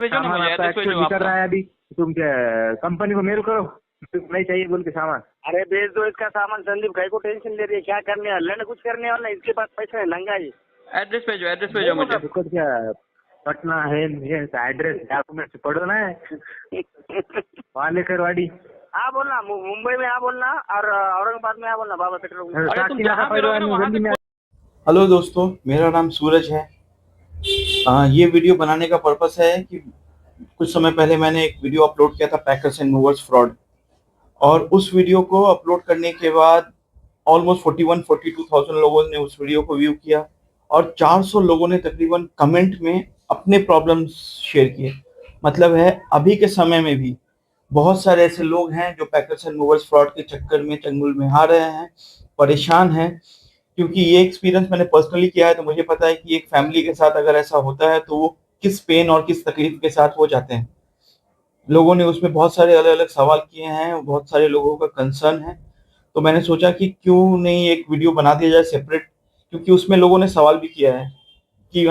भेजो ना सामान मुझे, आपका एड्रेस भेजो एक्चुअल निकल आपका। रहा है अभी, तुम कंपनी को मेल करो नहीं चाहिए बोल के सामान। अरे भेज दो इसका सामान। संदीप भाई को टेंशन ले रही है, क्या करने वाला है? कुछ करने वाला है, इसके पास पैसा है, लंगा है। एड्रेस भेजो, एड्रेस भेजो मुझे। दुकान क्या पटना है, एड्रेस डॉक्यूमेंट पढ़ो ना वालेकरवाड़ी। हाँ बोलना, मुंबई में हाँ बोलना, और औरंगाबाद में हाँ बोलना, बाबा पेट्रोल। अरे तुम जहाँ पे रहोगे ना वहाँ से हेलो दोस्तों, मेरा नाम सूरज है। ये वीडियो बनाने का पर्पस है कि कुछ समय पहले मैंने एक वीडियो अपलोड किया था पैकर्स एंड मूवर्स फ्रॉड, और उस वीडियो को अपलोड करने के बाद ऑलमोस्ट 41-42,000 लोगों ने उस वीडियो को व्यू किया और 400 लोगों ने तकरीबन कमेंट में अपने प्रॉब्लम्स शेयर किए। मतलब है अभी के समय में भी बहुत सारे ऐसे लोग हैं जो पैकर्स एंड मूवर्स फ्रॉड के चक्कर में चंगुल में आ रहे हैं, परेशान हैं। क्योंकि ये एक्सपीरियंस मैंने पर्सनली किया है, तो मुझे पता है कि एक फैमिली के साथ अगर ऐसा होता है तो वो किस पेन और किस तकलीफ के साथ हो जाते हैं। लोगों ने उसमें बहुत सारे अलग अलग सवाल किए हैं, बहुत सारे लोगों का कंसर्न है, तो मैंने सोचा कि क्यों नहीं एक वीडियो बना दिया जाए सेपरेट। क्योंकि उसमें लोगों ने सवाल भी किया है कि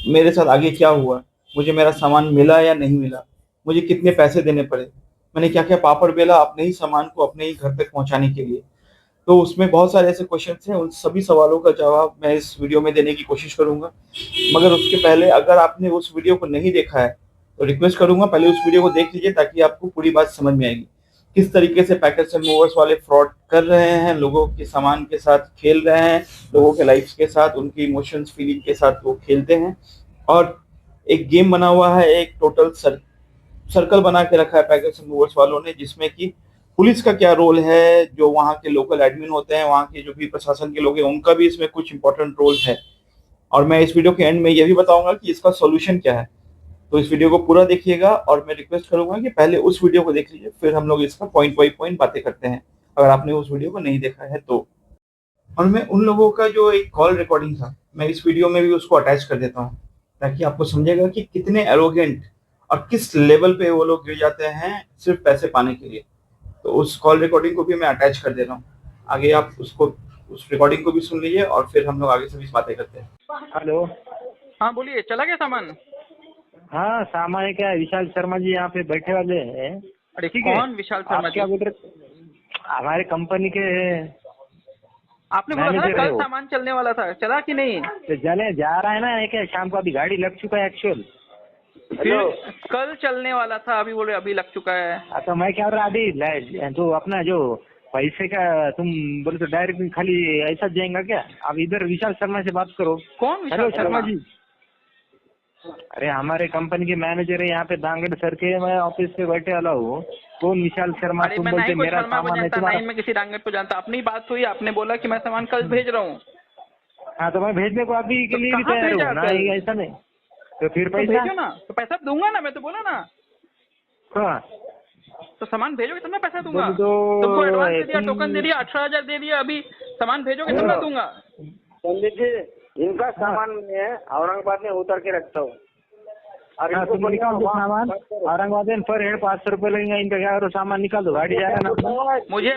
मेरे साथ आगे क्या हुआ, मुझे मेरा सामान मिला या नहीं मिला, मुझे कितने पैसे देने पड़े, मैंने क्या क्या पापड़ बेला अपने ही सामान को अपने ही घर तक पहुंचाने के लिए। तो उसमें बहुत सारे ऐसे क्वेश्चंस हैं, उन सभी सवालों का जवाब मैं इस वीडियो में देने की कोशिश करूंगा। मगर उसके पहले अगर आपने उस वीडियो को नहीं देखा है तो रिक्वेस्ट करूंगा पहले उस वीडियो को देख लीजिए, ताकि आपको पूरी बात समझ में आएगी किस तरीके से पैकर्स एंड मूवर्स वाले फ्रॉड कर रहे हैं, लोगों के सामान के साथ खेल रहे हैं, लोगों के लाइफ के साथ, उनकी इमोशंस फीलिंग के साथ वो खेलते हैं। और एक गेम बना हुआ है, एक टोटल सर्कल बना के रखा है पैकर्स एंड मूवर्स वालों ने, जिसमें कि पुलिस का क्या रोल है, जो वहाँ के लोकल एडमिन होते हैं, वहाँ के जो भी प्रशासन के लोग हैं, उनका भी इसमें कुछ इंपॉर्टेंट रोल है। और मैं इस वीडियो के एंड में ये भी बताऊंगा कि इसका सॉल्यूशन क्या है। तो इस वीडियो को पूरा देखिएगा और मैं रिक्वेस्ट करूंगा कि पहले उस वीडियो को देख लीजिए, फिर हम लोग इसका पॉइंट बाई पॉइंट बातें करते हैं, अगर आपने उस वीडियो को नहीं देखा है तो। और मैं उन लोगों का जो एक कॉल रिकॉर्डिंग था, मैं इस वीडियो में भी उसको अटैच कर देता हूँ, ताकि आपको समझेगा कि कितने एरोगेंट और किस लेवल पे वो लोग गिर जाते हैं सिर्फ पैसे पाने के लिए। तो उस कॉल रिकॉर्डिंग को भी मैं अटैच कर दे रहा हूँ, आगे आप उसको उस रिकॉर्डिंग को भी सुन लीजिए और फिर हम लोग आगे से भी बातें करते हैं। हेलो, हाँ बोलिए, चला गया सामान? हाँ सामान है क्या? विशाल शर्मा जी यहाँ पे बैठे वाले हैं। अरे ठीक है, कौन विशाल शर्मा आप क्या जी? बोल रहे? हमारे कंपनी के आपने बोला था ना मैनेजर है कल वो। सामान चलने वाला था, चला कि नहीं? तो जले जा रहा है ना, एक है शाम को, अभी गाड़ी लग चुका है एक्चुअल। फिर कल चलने वाला था, अभी बोले अभी लग चुका है। तो मैं क्या बोल रहा अभी तो अपना जो पैसे का तुम बोले तो डायरेक्ट खाली ऐसा जाएगा क्या? अब इधर विशाल शर्मा से बात करो। कौन विशाल हेलो शर्मा? शर्मा जी, अरे हमारे कंपनी के मैनेजर है यहाँ पे दांगड़ सर के, मैं ऑफिस पे बैठे वाला हूँ। कौन विशाल शर्मा? अरे तुम मैं बोलते नहीं कोई मेरा शर्मा को सामान है जानता, तुम्हारा। नहीं मैं किसी डांगट को जानता। अपनी बात हुई, आपने बोला कि मैं सामान कल भेज रहा हूँ। हाँ तो मैं भेजने को अभी के तो लिए भी कहाँ तैयार भेजा हूँ ना, कल? ये ऐसा नहीं। तो फिर तो पैसा भेजो ना, तो पैसा दूंगा ना, मैं तो बोला ना। हाँ तो सामान भेजोगे तब ना पैसा दूंगा। बोल दो। तुमको एडवांस दे दिया, टोकन दे दिया, 18,000 दे दिया, अभी सामान भेजोगे तब ना दूंगा। पंडित जी, इनका सामान मैं औरंगाबाद में उतर के रखता हूँ, और हाँ, इनको तुम निकाल दो सामान औरंगाबाद में, पर हेड 500 रुपये लगेंगे इनका। क्या करो, सामान निकाल दो, गाड़ी जा रहा है ना। मुझे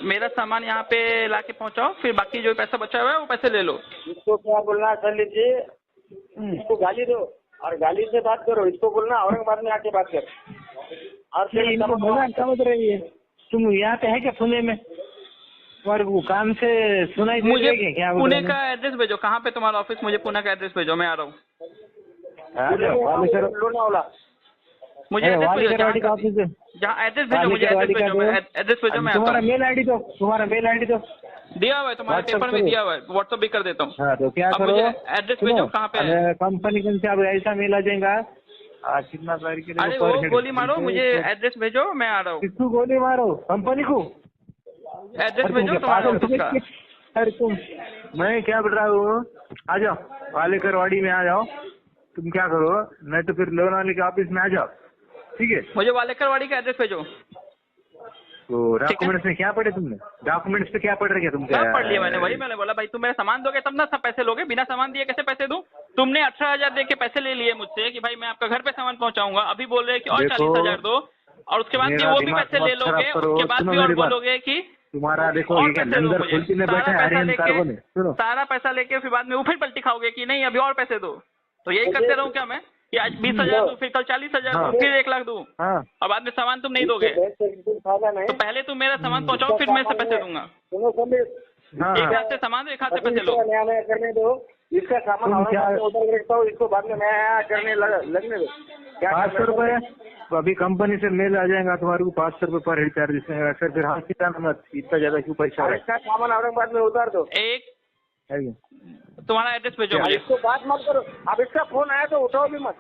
मेरा सामान यहाँ पे लाके पहुँचाओ, फिर बाकी जो पैसा बचा हुआ है वो पैसे ले लो। इसको क्या बोलना संदीप जी, इसको गाली दो और गाली से बात करो। इसको बोलना औरंगाबाद में आके बात कर। और फिर इनको बोला समझ रही है। तुम यहाँ पे है क्या पुणे में? और वो काम से सुनाई दे मुझे रही है क्या? पुणे का एड्रेस भेजो, कहाँ पे तुम्हारा ऑफिस? मुझे पुणे का एड्रेस भेजो, मैं आ रहा हूँ। लोनावला। मुझे एड्रेस भेजो, वालेकरवाड़ी का ऑफिस है। जहाँ एड्रेस भेजो, मुझे एड्रेस भेजो, मैं एड्रेस भेजो, मैं आता तुम्हारा हूँ। मेल आईडी दो, तुम्हारा मेल आईडी दो। दिया हुआ है तुम्हारे WhatsApp पेपर में, करो। दिया हुआ है, व्हाट्सअप भी कर देता हूँ। हाँ तो क्या अब करो, मुझे एड्रेस भेजो, कहाँ पे है? कंपनी से अब ऐसा मेल आ जाएगा। आज कितना तारीख के अरे वो गोली मारो, मुझे एड्रेस भेजो, मैं आ रहा हूँ। किसको गोली मारो? कंपनी को एड्रेस भेजो तुम्हारे ऑफिस का। अरे तुम, मैं क्या बोल रहा हूँ, आ जाओ वालेकरवाड़ी में आ जाओ। तुम क्या करो, नहीं तो फिर लोनावला के ऑफिस में आ जाओ, ठीक है? मुझे वालेकरवाड़ी का एड्रेस भेजो। तो डॉक्यूमेंट्स में क्या पढ़े तुमने? डॉक्यूमेंट्स पे क्या पढ़ रहे तुम? सब पढ़ लिया मैंने, वही मैंने बोला भाई तुम मेरा सामान दोगे तब ना सब पैसे लोगे, बिना सामान दिए कैसे पैसे दूं? तुमने 18,000 दे के पैसे ले लिए मुझसे कि भाई मैं आपका घर पे सामान पहुंचाऊंगा, अभी बोल रहे कि और 40,000 दो, और उसके बाद वो भी पैसे ले लोगे, उसके बाद भी और बोलोगे कि तुम्हारा देखो और ये क्या पैसे दो नंदर मुझे। खुलती में बैठा है हरियाणा कार्गो में। सुनो, सारा पैसा लेके फिर बाद में वो फिर पलटी खाओगे कि नहीं अभी और पैसे दो। तो यही करते रहूं क्या मैं? कि आज 20,000 दूं, फिर कल 40,000 हाँ। दूं, फिर 1 लाख दूं, हाँ और बाद में सामान तुम नहीं दोगे। फायदा नहीं। तो पहले तुम मेरा सामान पहुंचाओ, फिर मैं से पैसे दूंगा। सुनो संदीप, हाँ एक हाथ से सामान दो, एक हाथ से पैसे लो। नया नया करने दो, इसका सामान तुम क्या- ऑर्डर रखता हूँ, इसको बाद में नया करने लगने दो। क्या 500 रुपए अभी कंपनी से मेल आ जाएगा तुम्हारे को, 500 रुपए पर हेड चार्जेस है सर। फिर हाँ कितना मत, इतना ज्यादा क्यों पैसा और है? इसका सामान औरंगाबाद में उतार दो। एक है क्या? तुम्हारा एड्रेस भेजो अब मुझे, इसको बात मत करो, अब इसका फोन आया तो उठाओ भी मत।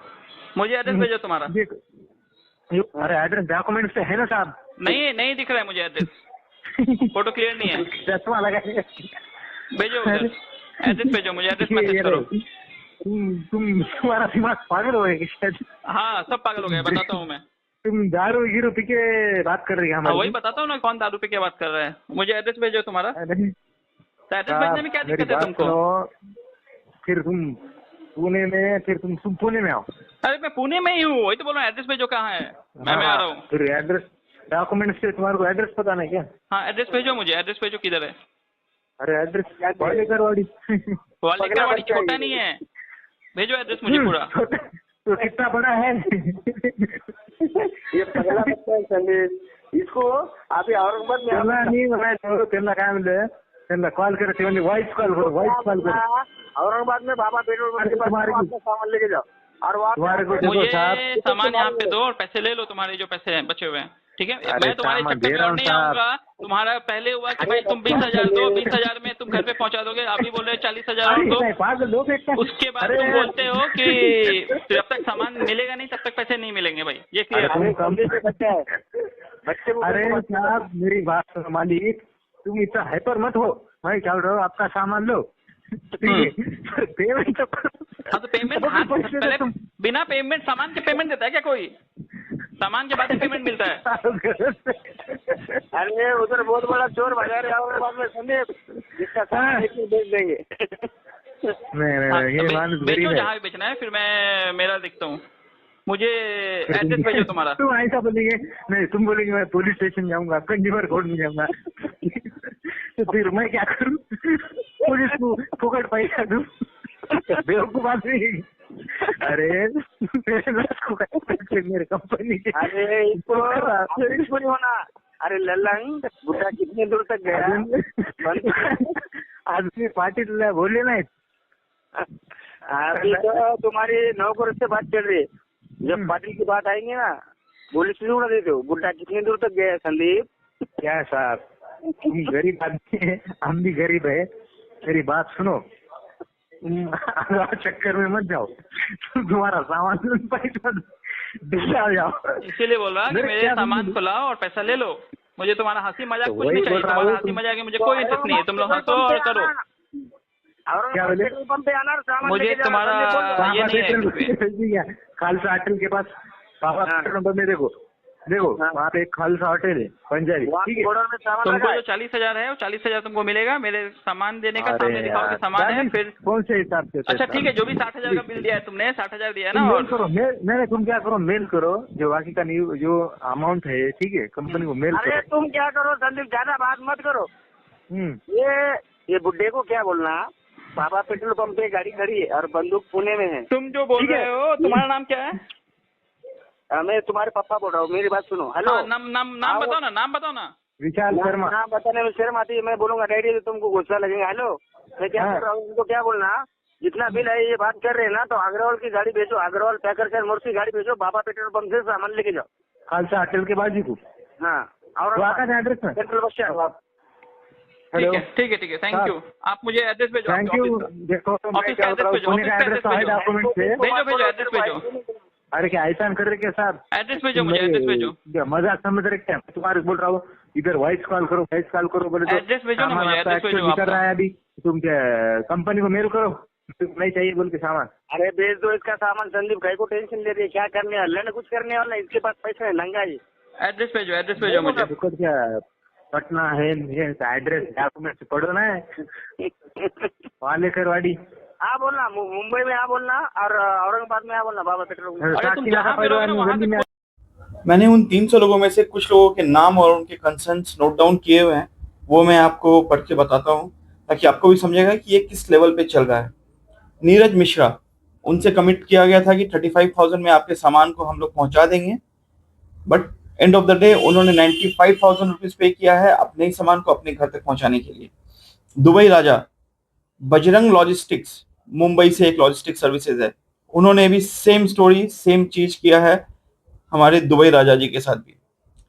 मुझे एड्रेस भेजो तुम्हारा। देख, अरे एड्रेस डॉक्यूमेंट से है ना साहब? नहीं दिख रहा है मुझे एड्रेस, फोटो क्लियर नहीं है। चश्मा लगा के। भेजो उधर, एड्रेस भेजो मुझे, एड्रेस मैसेज करो। तुम्हारा दिमाग पागल हो गया शायद। हाँ, सब पागल हो गए, बताता हूँ मैं। तुम दारू गिरो पी के बात कर रही है हाँ, हमारी। वही बताता हूँ ना, कौन दारू पे क्या बात कर रहा है। मुझे एड्रेस भेजो तुम्हारा। नहीं, तो एड्रेस भेजने में क्या मेरी दिक्कत है बात तुमको? सुनो, फिर तुम पुणे में, फिर तुम पुणे में आओ। अरे मैं पुणे में ही हूँ, वही तो बोल रहा हूँ, एड्रेस भेजो कहाँ है। मैं आ रहा हूँ। फिर एड्रेस डॉक्यूमेंट से तुम्हारे को एड्रेस पता नहीं क्या? हाँ, एड्रेस भेजो मुझे, एड्रेस भेजो किधर है। अरे एड्रेस वालेकरवाड़ी। वालेकरवाड़ी छोटा नहीं है, भेजो एड्रेस मुझे पूरा। तो कितना बड़ा है? ये पगला बच्चा है संदीप, इसको अभी औरंगाबाद में त्यांना नाही म्हणायचं, त्यांना काय म्हणलं, त्यांना कॉल करायचे म्हणजे व्हॉइस कॉल करो, व्हॉइस कॉल करो। औरंगाबाद में बाबा पेट्रोल पंप के पास तुम्हारे को- अपना सामान लेके जाओ, और वहाँ तुम्हारे को देखो मुझे साहब, सामान यहाँ पे दो और पैसे ले लो, तुम्हारे जो पैसे हैं बचे हुए हैं, ठीक है। अरे मैं तुम्हारे सामान चक्कर दे में रहा और हूँ नहीं साहब। आऊंगा। तुम्हारा पहले हुआ कि भाई तुम 20,000 दो, 20,000 में तुम घर पे पहुंचा दोगे, अभी बोल रहे 40,000 और अरे दो। नहीं, पागल लोग एक का- उसके बाद अरे तुम बोलते हो कि जब तक सामान मिलेगा नहीं तब तक पैसे नहीं मिलेंगे भाई, ये क्लियर अरे है। तुम कम- बच्चा है, बच्चे को अरे साहब मेरी बात सुनो मालिक, तुम इतना हाइपर मत हो। मैं क्या बोल रहा हूँ, आपका सामान लो, ठीक है, पेमेंट तो करो। हाँ तो पेमेंट, तो हाँ पैसे दो पहले तुम। बिना पेमेंट सामान के पेमेंट देता है क्या कोई? सामान के बाद ही पेमेंट मिलता है। अरे उधर बहुत बड़ा चोर बाजार है औरंगाबाद में संदीप, जिसका सामान एक में बेच देंगे। नहीं हाँ, नहीं, तो ये मानुस बेचो गरीब है। जहाँ भी बेचना है, फिर मैं मेरा देखता हूँ। मुझे एड्रेस भेजो तुम्हारा। तुम ऐसा बोलेंगे, नहीं तुम बोलेंगे मैं पुलिस स्टेशन जाऊंगा, कंज्यूमर कोर्ट में जाऊंगा, तो फिर मैं क्या करूँ? पुलिस को फुकट पैसा दूँ? बेवकूफ आदमी। अरे मेरे कंपनी के, अरे इसको नहीं होना। अरे लल्लंग, बुढ़ा कितने दूर तक गया? आदमी पाटिल बोले नहीं। अभी तो तुम्हारी 9 करोड़ से बात चल रही है, जब पाटिल की बात आएंगे ना, पुलिस से उड़ा देते हो। बुढ़ा कितने दूर तक गया संदीप? क्या साहब, तुम गरीब आदमी है, हम भी गरीब है। मेरी बात सुनो, चक्कर में मत जाओ, तुम्हारा सामान पैसा दिला जाओ। इसीलिए बोल रहा कि मेरे मेरे क्या सामान बोलूं? को लाओ और पैसा ले लो। मुझे तुम्हारा हंसी मजाक तो कुछ वही नहीं चाहिए, बोल रहा तुम्हारा हूँ, हंसी तुम- मजाक में मुझे कोई इंटरेस्ट नहीं है। तुम लोग हंसो और करो। क्या बोले? पेट्रोल पंप पे आना और सामान मुझे लेके जाना, तुम्हारा संदीप बोल रहा ये है। नहीं है। खालसा होटल के पास, बाबा हाँ। पेट्रोल पंप में देखो देखो, हाँ। वहाँ पे एक खालसा होटल है पंजाबी, वहाँ ठीक है। बॉर्डर में सामान तुमको लगा जो है। 40,000 है वो 40,000 तुमको मिलेगा। मेरे सामान देने का अरे सामने दिखाओ कि यार, सामान है, दादी, फिर कौन से हिसाब से? अच्छा ठीक है, जो भी 60,000 का बिल दिया है तुमने, 60,000 दिया है तुम ना। मेल और करो, मेल नहीं, तुम क्या करो, मेल करो जो बाकी का जो अमाउंट है, ठीक है, कंपनी को मेल अरे करो। तुम क्या करो संदीप, ज्यादा बात मत करो। हम्म, ये बुड्ढे को क्या बोलना, बाबा पेट्रोल पंप पे गाड़ी खड़ी है और बंदूक पुणे में है। तुम जो बोल ठीक है। रहे हो, तुम्हारा नाम क्या है? मैं तुम्हारे पापा बोल रहा हूँ, मेरी बात सुनो। हेलो, हाँ, नाम बताओ ना, नाम बताओ ना। विशाल शर्मा। नाम बताने में शर्म आती है, मैं बोलूंगा डैडी तो तुमको गुस्सा लगेगा। हेलो, मैं क्या हाँ। बोल रहा हूँ, उनको क्या बोलना, जितना बिल है ये बात कर रहे हैं ना, तो अग्रवाल की गाड़ी भेजो, अग्रवाल पैकर से मोर्स की गाड़ी भेजो, बाबा पेट्रोल पंप से सामान लेके जाओ। खालसा होटल के बाजू को, हाँ, तो आका और एड्रेस में। Petrol bus stand. ठीक है ठीक है ठीक है, थैंक हाँ। यू। आप मुझे एड्रेस भेजो थैंक आपके यू। ऑफिस का। देखो मैं ऑफिस क्या का बोल रहा एड्रेस हूँ, भेजो, पुणे का ऑफिस का एड्रेस तो है एड्रेस डॉक्यूमेंट से। भेजो एड्रेस भेजो, अरे क्या ऐसा कर रहे क्या साहब? एड्रेस भेजो मुझे, एड्रेस भेजो। क्या मजाक समझ रहे क्या? मैं तुम्हारे बोल रहा हूँ, इधर वॉइस कॉल करो, वॉइस कॉल करो, बोले तो एड्रेस भेजो ना सामान मुझे, आपका एड्रेस भेजो एक्चुअली कर आपका। रहा है अभी, तुम क्या कंपनी को मेल करो, नहीं चाहिए बोल के सामान। अरे भेज दो इसका सामान संदीप, कहीं को टेंशन ले रही है, क्या करने वाला है, कुछ करने वाला है, इसके पास पैसा है, नंगा है। एड्रेस भेजो मुझे। दुकान क्या पटना है, ये एड्रेस डॉक्यूमेंट पढ़ो ना, वालेकरवाड़ी। हाँ बोलना, मुंबई में हाँ बोलना, और औरंगाबाद में हाँ बोलना, बाबा पेट्रोल पंप। अरे तुम साक्षी जहाँ नाका पे रहोगे ना परिवार वहाँ में से मैंने उन 300 लोगों में से कुछ लोगों के नाम और उनके कंसर्न्स नोट डाउन किए हुए हैं, वो मैं आपको पढ़ के बताता हूँ ताकि आपको भी समझेगा कि ये किस लेवल पे चल रहा है। नीरज मिश्रा, उनसे कमिट किया गया था कि 35,000 में आपके सामान को हम लोग पहुंचा देंगे, but end of the day उन्होंने 95,000 रुपीज पे किया है अपने ही सामान को अपने घर तक पहुंचाने के लिए। दुबई राजा बजरंग लॉजिस्टिक्स, मुंबई से एक लॉजिस्टिक सर्विसेज है, उन्होंने भी सेम स्टोरी सेम चीज किया है हमारे दुबई राजा जी के साथ भी।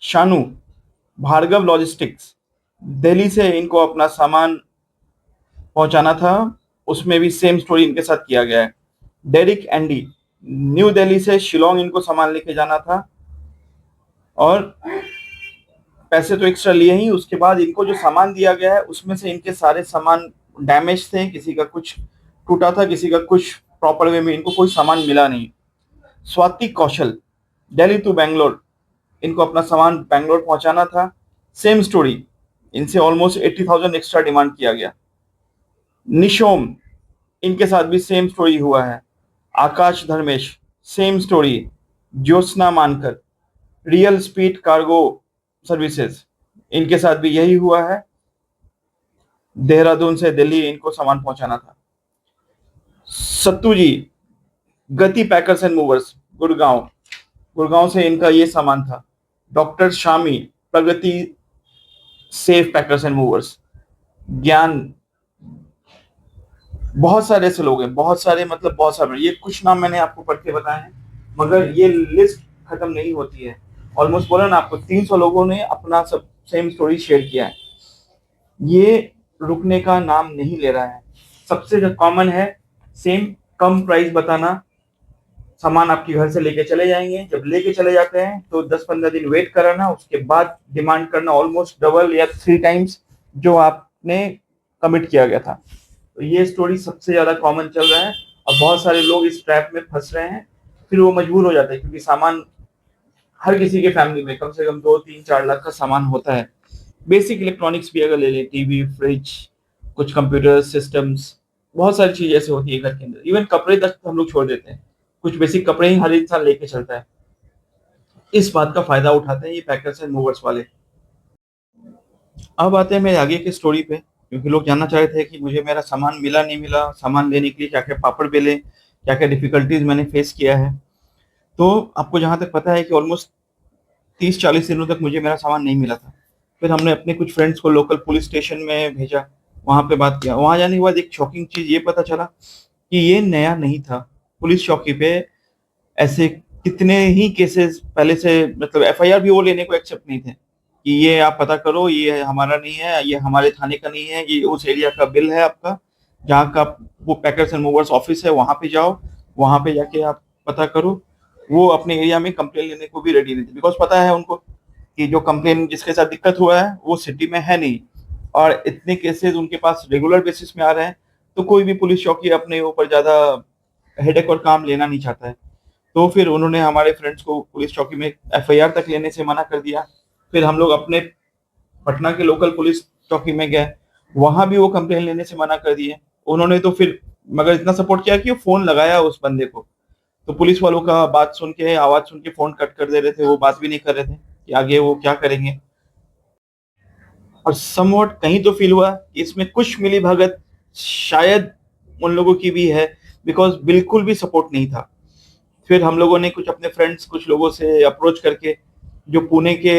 शानू भार्गव लॉजिस्टिक्स, दिल्ली से इनको अपना सामान पहुंचाना था, उसमें भी सेम स्टोरी इनके साथ किया गया है। डेरिक एंडी, न्यू दिल्ली से शिलोंग इनको सामान लेके जाना था और पैसे तो एक्स्ट्रा लिए ही, उसके बाद इनको जो सामान दिया गया है उसमें से इनके सारे सामान डैमेज थे, किसी का कुछ टूटा था, किसी का कुछ प्रॉपर वे में, इनको कोई सामान मिला नहीं। स्वाति कौशल, दिल्ली टू बैंगलोर, इनको अपना सामान बैंगलोर पहुंचाना था, सेम स्टोरी, इनसे ऑलमोस्ट 80,000 एक्स्ट्रा डिमांड किया गया। निशोम, इनके साथ भी सेम स्टोरी हुआ है। आकाश धर्मेश, सेम स्टोरी। ज्योत्सना मानकर, रियल स्पीड कार्गो सर्विसेज, इनके साथ भी यही हुआ है। देहरादून से दिल्ली इनको सामान पहुंचाना था। सत्तू जी, गति पैकर्स एंड मूवर्स, गुड़गांव से इनका ये सामान था। Doctor Shami, Pragati safe packers and movers. ज्ञान, बहुत सारे ऐसे लोग हैं, बहुत सारे, मतलब बहुत सारे, ये कुछ नाम मैंने आपको पढ़ के बताए हैं, मगर ये लिस्ट खत्म नहीं होती है। ऑलमोस्ट बोला ना आपको, 300 लोगों ने अपना सब सेम स्टोरी शेयर किया है। ये रुकने का नाम नहीं ले रहा है। सबसे जो कॉमन है, सेम कम प्राइस बताना, सामान आपके घर से लेके चले जाएंगे, जब लेके चले जाते हैं तो 10-15 दिन वेट कराना, उसके बाद डिमांड करना ऑलमोस्ट डबल या 3 टाइम्स जो आपने कमिट किया गया था। तो ये स्टोरी सबसे ज्यादा कॉमन चल रहा है और बहुत सारे लोग इस ट्रैप में फंस रहे हैं, फिर वो मजबूर हो जाते हैं, क्योंकि सामान हर किसी के फैमिली में कम से कम 2-3-4 लाख का सामान होता है। बेसिक इलेक्ट्रॉनिक्स भी अगर ले लें, टीवी, फ्रिज, कुछ कंप्यूटर सिस्टम्स, बहुत सारी चीज ऐसे होती है घर के अंदर। इवन कपड़े तक हम लोग छोड़ देते हैं, कुछ बेसिक कपड़े ही हर इंसान लेके चलता है। इस बात का फायदा उठाते हैं ये पैकर्स एंड मूवर्स वाले। अब आते हैं मेरे आगे की स्टोरी पे, क्योंकि लोग जानना चाह रहे थे कि मुझे मेरा सामान मिला नहीं मिला, सामान लेने के लिए क्या क्या पापड़ बेले, क्या क्या डिफिकल्टीज मैंने फेस किया है। तो आपको जहां तक पता है कि ऑलमोस्ट 30-40 दिनों तक मुझे मेरा सामान नहीं मिला था। फिर हमने अपने कुछ फ्रेंड्स को लोकल पुलिस स्टेशन में भेजा, वहां पे बात किया। वहां जाने के बाद एक शॉकिंग चीज ये पता चला कि ये नया नहीं था। पुलिस चौकी पे ऐसे कितने ही केसेस पहले से, मतलब एफआईआर भी वो लेने को एक्सेप्ट नहीं थे कि ये आप पता करो, ये हमारा नहीं है, ये हमारे थाने का नहीं है, ये उस एरिया का बिल है आपका, जहाँ का वो पैकर्स एंड मूवर्स ऑफिस है, वहां पे जाओ, वहां पे जाके आप पता करो। वो अपने एरिया में कंप्लेन लेने को भी रेडी नहीं थे, बिकॉज पता है उनको कि जो कंप्लेन जिसके साथ दिक्कत हुआ है वो सिटी में है नहीं, और इतने केसेस उनके पास रेगुलर बेसिस में आ रहे हैं, तो कोई भी पुलिस चौकी अपने ऊपर ज्यादा हेडेक और काम लेना नहीं चाहता है। तो फिर उन्होंने हमारे फ्रेंड्स को पुलिस चौकी में एफआईआर तक लेने से मना कर दिया। फिर हम लोग अपने पटना के लोकल पुलिस चौकी में गए, वहां भी वो कंप्लेन लेने से मना कर दिए उन्होंने। तो फिर मगर इतना सपोर्ट किया कि वो फोन लगाया उस बंदे को, तो पुलिस वालों का बात सुन के, आवाज सुन के फोन कट कर दे रहे थे, वो बात भी नहीं कर रहे थे कि आगे वो क्या करेंगे। और समवॉट कहीं तो फील हुआ कि इसमें कुछ मिली भगत शायद उन लोगों की भी है, बिकॉज बिल्कुल भी सपोर्ट नहीं था। फिर हम लोगों ने कुछ अपने फ्रेंड्स, कुछ लोगों से अप्रोच करके, जो पुणे के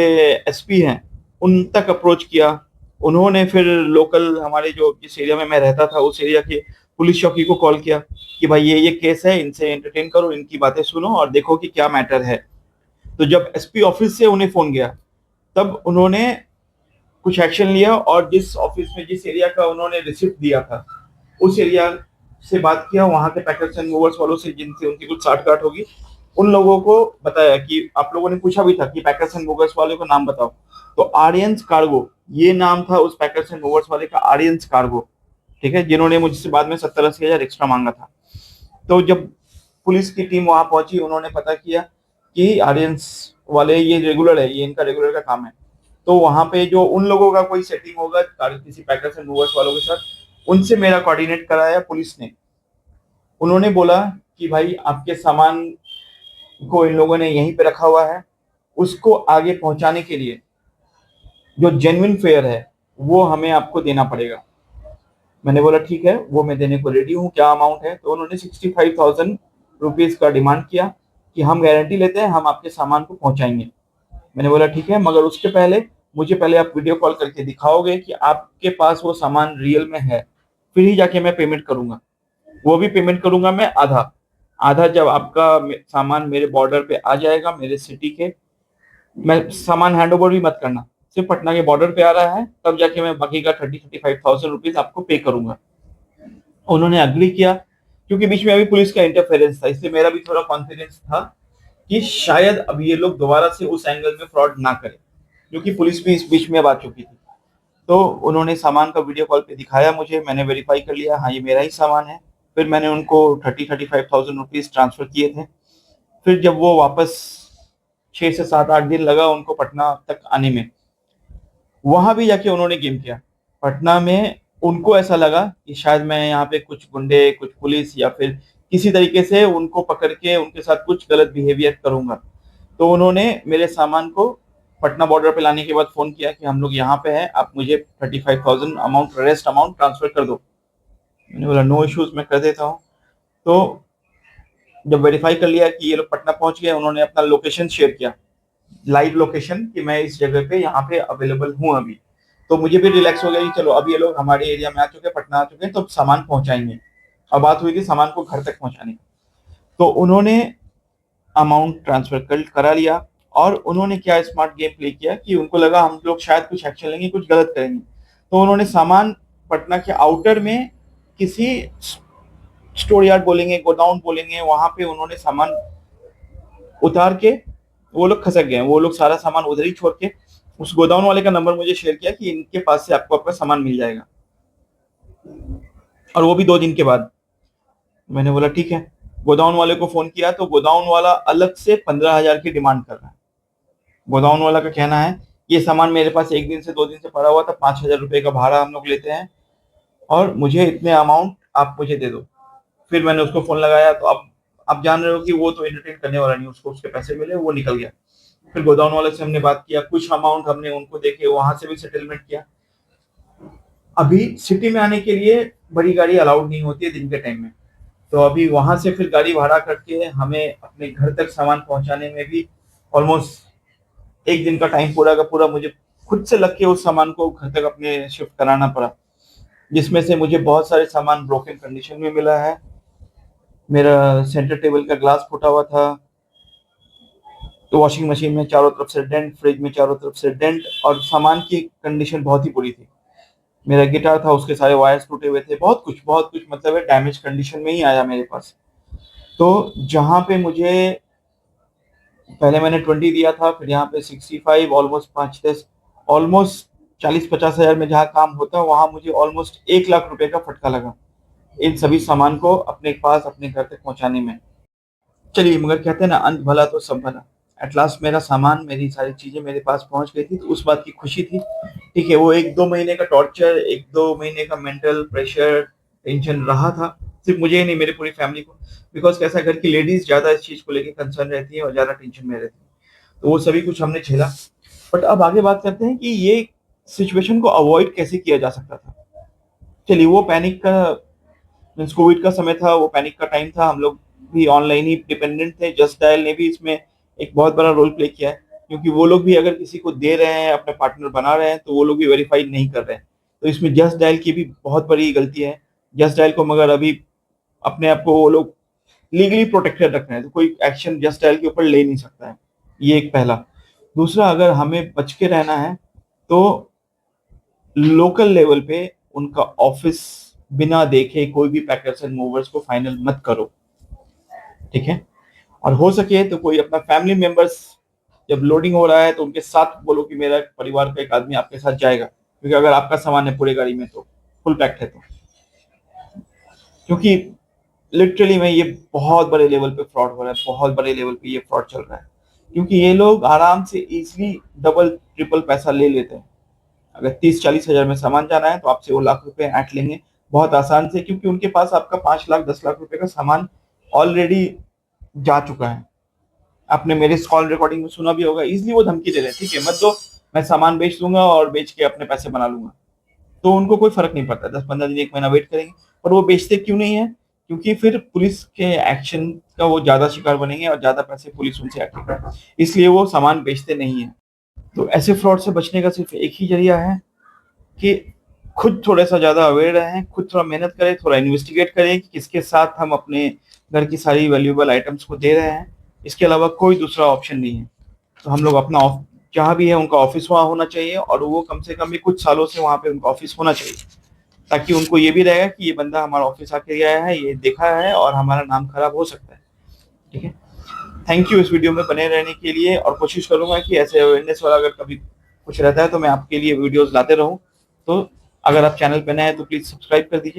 एसपी हैं उन तक अप्रोच किया। उन्होंने फिर लोकल, हमारे जो जिस एरिया में मैं रहता था उस एरिया के पुलिस चौकी को कॉल किया कि भाई ये केस है, इनसे एंटरटेन करो, इनकी बातें सुनो और देखो कि क्या मैटर है। तो जब एसपी ऑफिस से उन्हें फोन गया तब उन्होंने कुछ एक्शन लिया, और जिस ऑफिस में, जिस एरिया का उन्होंने रिसिप्ट दिया था, उस एरिया से बात किया, वहां के पैकर्स एंड मूवर्स वालों से जिनसे उनकी कुछ साठ-गांठ होगी, उन लोगों को बताया कि आप लोगों ने पूछा भी था कि पैकर्स एंड मूवर्स वाले को नाम बताओ, तो आर्यंस कार्गो ये नाम था उस पैकर्स एंड मूवर्स वाले का, आर्यंस कार्गो, ठीक है, जिन्होंने मुझसे बाद में 70-80 हजार एक्स्ट्रा मांगा था। तो जब पुलिस की टीम वहां पहुंची, उन्होंने पता किया कि आर्यंस वाले ये रेगुलर है, ये इनका रेगुलर का काम है। तो वहां पे जो उन लोगों का कोई सेटिंग होगा किसी पैकर्स एंड मूवर्स वालों के साथ, उनसे मेरा कोऑर्डिनेट कराया पुलिस ने। उन्होंने बोला कि भाई आपके सामान को इन लोगों ने यहीं पे रखा हुआ है, उसको आगे पहुंचाने के लिए जो जेन्युइन फेयर है वो हमें आपको देना पड़ेगा। मैंने बोला ठीक है, वो मैं देने को रेडी हूँ, क्या अमाउंट है? तो उन्होंने 65,000 रुपीज का डिमांड किया कि हम गारंटी लेते हैं, हम आपके सामान को पहुंचाएंगे। मैंने बोला ठीक है, मगर उसके पहले मुझे पहले आप वीडियो कॉल करके दिखाओगे कि आपके पास वो सामान रियल में है, फिर ही जाके मैं पेमेंट करूंगा। वो भी पेमेंट करूंगा मैं आधा आधा, जब आपका सामान मेरे बॉर्डर पे आ जाएगा, मेरे सिटी के, मैं सामान हैंड ओवर भी मत करना, सिर्फ पटना के बॉर्डर पे आ रहा है, तब जाके मैं बाकी का 35,000 रुपीज आपको पे करूंगा। उन्होंने अग्री किया, क्योंकि बीच में अभी पुलिस का इंटरफेरेंस था, इसलिए मेरा भी थोड़ा कॉन्फिडेंस था कि शायद अब ये लोग दोबारा से उस एंगल में फ्रॉड ना करें, क्योंकि पुलिस भी इस बीच में अब आ चुकी थी। तो उन्होंने सामान का वीडियो कॉल पे दिखाया मुझे, मैंने वेरीफाई कर लिया, हाँ ये मेरा ही सामान है। फिर मैंने उनको 35,000 रुपीज ट्रांसफर किए थे। फिर जब वो वापस 6 से 7-8 दिन लगा उनको पटना तक आने में, वहां भी जाके उन्होंने गेम किया। पटना में उनको ऐसा लगा कि शायद मैं यहाँ पे कुछ गुंडे, कुछ पुलिस या फिर किसी तरीके से उनको पकड़ के उनके साथ कुछ गलत बिहेवियर करूंगा। तो उन्होंने मेरे सामान को पटना बॉर्डर पे लाने के बाद फोन किया कि हम लोग यहाँ पे हैं, आप मुझे 35,000 अमाउंट, रेस्ट अमाउंट ट्रांसफर कर दो। मैंने बोला नो इश्यूज, मैं कर देता हूँ। तो जब वेरीफाई कर लिया कि ये लोग पटना पहुंच गए, उन्होंने अपना लोकेशन शेयर किया, लाइव लोकेशन, कि मैं इस जगह पे यहाँ पे अवेलेबल हूँ अभी। तो मुझे भी रिलैक्स हो गया कि चलो अब ये लोग हमारे एरिया में आ चुके हैं, पटना आ चुके हैं, तो सामान पहुंचाएंगे। अब बात हुई थी सामान को घर तक पहुंचाने की। तो उन्होंने अमाउंट ट्रांसफर करा लिया, और उन्होंने क्या स्मार्ट गेम प्ले किया कि उनको लगा हम लोग शायद कुछ एक्शन लेंगे, कुछ गलत करेंगे। तो उन्होंने सामान पटना के आउटर में किसी स्टोर यार्ड बोलेंगे, गोडाउन बोलेंगे, वहां पे उन्होंने सामान उतार के, वो लोग खसक गए। वो लोग सारा सामान उधर ही छोड़ के, उस गोदाउन वाले का नंबर मुझे शेयर किया कि इनके पास से आपको आपका सामान मिल जाएगा, और वो भी 2 दिन के बाद। मैंने बोला ठीक है, गोदाउन वाले को फोन किया, तो गोदाउन वाला अलग से 15,000 की डिमांड कर रहा है। गोदाउन वाला का कहना है ये सामान मेरे पास 1 दिन से 2 दिन से पड़ा हुआ था, 5,000 रुपए का भाड़ा हम लोग लेते हैं, और मुझे इतने अमाउंट आप मुझे दे दो। फिर मैंने उसको फोन लगाया, तो अब आप जान रहे हो कि वो तो एंटरटेन करने वाला नहीं, उसको उसके पैसे मिले, वो निकल गया। फिर गोदाउन वाले से हमने बात किया, कुछ अमाउंट हमने उनको देके वहां से भी सेटलमेंट किया। अभी सिटी में आने के लिए बड़ी गाड़ी अलाउड नहीं होती है दिन के टाइम में, तो अभी वहां से फिर गाड़ी भाड़ा करके हमें अपने घर तक सामान पहुंचाने में भी ऑलमोस्ट 1 दिन का टाइम पूरा का पूरा मुझे खुद से लग के उस सामान को घर तक अपने शिफ्ट कराना पड़ा, जिसमें से मुझे बहुत सारे सामान ब्रोकन कंडीशन में मिला है। मेरा सेंटर टेबल का ग्लास फूटा हुआ था, तो वॉशिंग मशीन में चारों तरफ से डेंट, फ्रिज में चारों तरफ से डेंट, और सामान की कंडीशन बहुत ही बुरी थी। मेरा गिटार था, उसके सारे वायर्स टूटे हुए थे, बहुत कुछ मतलब है डैमेज कंडीशन में ही आया मेरे पास। तो जहाँ पे मुझे पहले मैंने 20 दिया था, फिर यहाँ पे 65, ऑलमोस्ट 5-10, ऑलमोस्ट 40-50 हजार में जहाँ काम होता, वहां मुझे ऑलमोस्ट 1 लाख रुपए का फटका लगा इन सभी सामान को अपने पास, अपने घर तक पहुंचाने में। चलिए, मगर कहते हैं ना, अंत भला तो सब भला। एट लास्ट मेरा सामान, मेरी सारी चीजें मेरे पास पहुंच गई थी, तो उस बात की खुशी थी। ठीक है, वो 1-2 महीने का टॉर्चर, 1-2 महीने का मेंटल प्रेशर, टेंशन रहा था, सिर्फ मुझे ही नहीं, मेरी पूरी फैमिली को। बिकॉज कैसा, घर की लेडीज ज्यादा इस चीज को लेकर कंसर्न रहती है और ज्यादा टेंशन में रहती है, तो वो सभी कुछ हमने झेला। बट अब आगे बात करते हैं कि ये सिचुएशन को अवॉइड कैसे किया जा सकता था। चलिए, वो पैनिक का, मीन्स कोविड का समय था, वो पैनिक का टाइम था, हम लोग भी ऑनलाइन ही डिपेंडेंट थे। जस्ट डायल ने भी इसमें एक बहुत बड़ा रोल प्ले किया है, क्योंकि वो लोग भी अगर किसी को दे रहे हैं, अपने पार्टनर बना रहे हैं, तो वो लोग भी वेरीफाई नहीं कर रहे हैं। तो इसमें जस्ट डायल की भी बहुत बड़ी गलती है। जस्ट डायल को मगर अभी अपने आप को वो लोग लीगली प्रोटेक्टेड रख रहे हैं, तो कोई एक्शन जस्ट डायल के ऊपर ले नहीं सकता है। ये एक पहला। दूसरा, अगर हमें बच के रहना है तो लोकल लेवल पे उनका ऑफिस बिना देखे कोई भी पैकर्स एंड मूवर्स को फाइनल मत करो, ठीक है। और हो सके तो कोई अपना फैमिली मेंबर्स, जब लोडिंग हो रहा है तो उनके साथ बोलो कि मेरा परिवार का एक आदमी आपके साथ जाएगा, क्योंकि अगर आपका सामान है पूरे गाड़ी में तो फुल पैक्ड है, तो क्योंकि लिटरली में ये बहुत बड़े लेवल पे फ्रॉड हो रहा है, बहुत बड़े लेवल पे ये फ्रॉड चल रहा है, क्योंकि ये लोग आराम से इजीली डबल ट्रिपल पैसा ले लेते हैं। अगर 30-40 हजार में सामान जाना है तो आपसे वो लाख रुपए ऐंठ लेंगे बहुत आसान से, क्योंकि उनके पास आपका 5 लाख 10 लाख रुपए का सामान ऑलरेडी जा चुका है। आपने मेरे कॉल रिकॉर्डिंग में सुना भी होगा, इजीली वो धमकी दे रहे हैं, ठीक है मत दो, मैं सामान बेच दूंगा और बेच के अपने पैसे बना लूंगा। तो उनको कोई फर्क नहीं पड़ता, 10-15 दिन 1 महीना वेट करेंगे। और वो बेचते क्यों नहीं है? क्योंकि फिर पुलिस के एक्शन का वो ज्यादा शिकार बनेंगे और ज्यादा पैसे पुलिस उनसे अटकेगा, इसलिए वो सामान बेचते नहीं है। तो ऐसे फ्रॉड से बचने का सिर्फ एक ही जरिया है कि खुद थोड़ा सा ज्यादा अवेयर रहें, खुद थोड़ा मेहनत करें, थोड़ा इन्वेस्टिगेट करें कि किसके साथ हम अपने घर की सारी वैल्यूएबल आइटम्स को दे रहे हैं। इसके अलावा कोई दूसरा ऑप्शन नहीं है। तो हम लोग अपना जहाँ भी है उनका ऑफिस वहाँ होना चाहिए, और वो कम से कम भी कुछ सालों से वहाँ पे उनका ऑफिस होना चाहिए, ताकि उनको ये भी रहेगा कि ये बंदा हमारा ऑफिस आके आया है, ये देखा है और हमारा नाम खराब हो सकता है। ठीक है, थैंक यू इस वीडियो में बने रहने के लिए, और कोशिश करूंगा कि ऐसे अवेयरनेस वाला अगर कभी कुछ रहता है तो मैं आपके लिए वीडियोस लाते रहूं। तो अगर आप चैनल पे नए हैं तो प्लीज सब्सक्राइब कर दीजिए।